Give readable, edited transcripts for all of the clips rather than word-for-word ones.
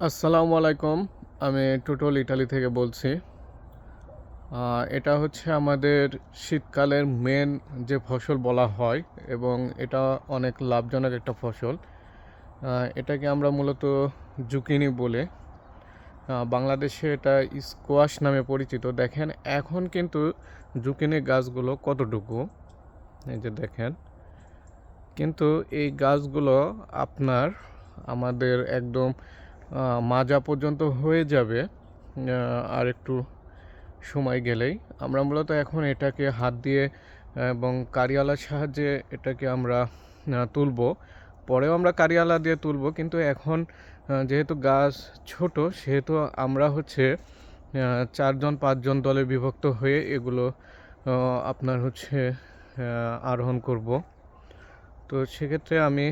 আসসালামু আলাইকুম। আমি টোটল ইটালি থেকে বলছি। এটা হচ্ছে আমাদের শীতকালের মেন যে ফসল বলা হয় এবং এটা অনেক লাভজনক একটা ফসল। এটাকে আমরা মূলত জুকিনি বলে, বাংলাদেশে এটা স্কোয়াশ নামে পরিচিত। দেখেন এখন কিন্তু জুকিনি গাছগুলো কতটুকু, এই যে দেখেন। কিন্তু এই গাছগুলো আপনার আমাদের একদম মাজা পর্যন্ত হয়ে যাবে আর একটু সময় গেলেই। আমরা মূলত এখন এটাকে হাত দিয়ে এবং কারিয়ালার সাহায্যে এটাকে আমরা তুলব। পরেও আমরা কারিয়ালা দিয়ে তুলব, কিন্তু এখন যেহেতু গাছ ছোট, সেহেতু আমরা হচ্ছে 4-5 দলে বিভক্ত হয়ে এগুলো আপনার হচ্ছে আরোহণ করব। তো সেক্ষেত্রে আমি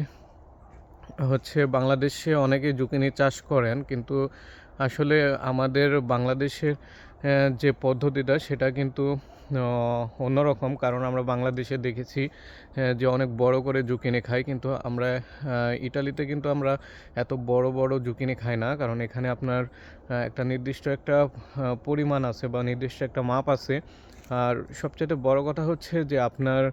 হচ্ছে বাংলাদেশে অনেকে জুকিনি চাষ করেন, কিন্তু আসলে আমাদের বাংলাদেশের যে পদ্ধতিটা সেটা কিন্তু অন্যরকম। কারণ আমরা বাংলাদেশে দেখেছি যে অনেক বড় করে জুকিনি খাই, কিন্তু আমরা ইটালিতে কিন্তু আমরা এত বড় বড় জুকিনি খাই না। কারণ এখানে আপনার একটা নির্দিষ্ট একটা পরিমাণ আছে বা নির্দিষ্ট একটা মাপ আছে। আর সবচেয়ে বড় কথা হচ্ছে যে আপনার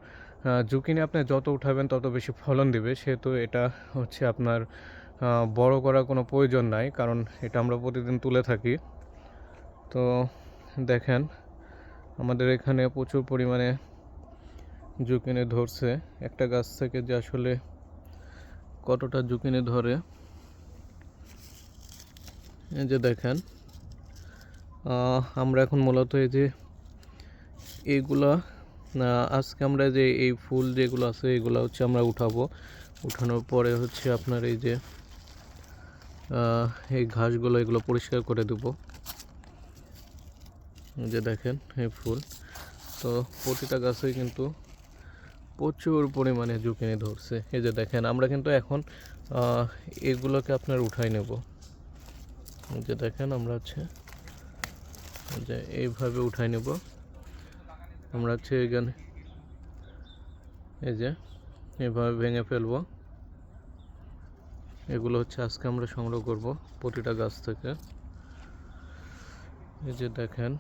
জুকিনি আপনি যত উঠাবেন তত বেশি ফলন দিবে। সেহেতু এটা হচ্ছে আপনার বড় করার কোনো প্রয়োজন নাই, কারণ এটা আমরা প্রতিদিন তুলে থাকি। তো দেখেন আমাদের এখানে প্রচুর পরিমাণে জুকিনি ধরছে। একটা গাছ থেকে যে আসলে কতটা জুকিনি ধরে, এই যে দেখেন। আমরা এখন মূলত এই যে এইগুলা আজকে আমরা যে এই ফুল যেগুলো আছে এগুলো হচ্ছে আমরা উঠাবো। উঠানোর পরে হচ্ছে আপনার এই যে এই ঘাসগুলো এগুলো পরিষ্কার করে দেবো। যে দেখেন এই ফুল, তো প্রতিটা গাছে কিন্তু প্রচুর পরিমাণে জুকিনি ধরছে। এই যে দেখেন আমরা কিন্তু এখন এগুলোকে আপনার উঠাই নেব। যে দেখেন আমরা হচ্ছে যে এইভাবে উঠাই নেব। আমরা হচ্ছে এখানে এই যে এইভাবে ভেঙে ফেলবো। এগুলো হচ্ছে আজকে আমরা সংগ্রহ করব প্রতিটা গাছ থেকে। এই যে দেখেন।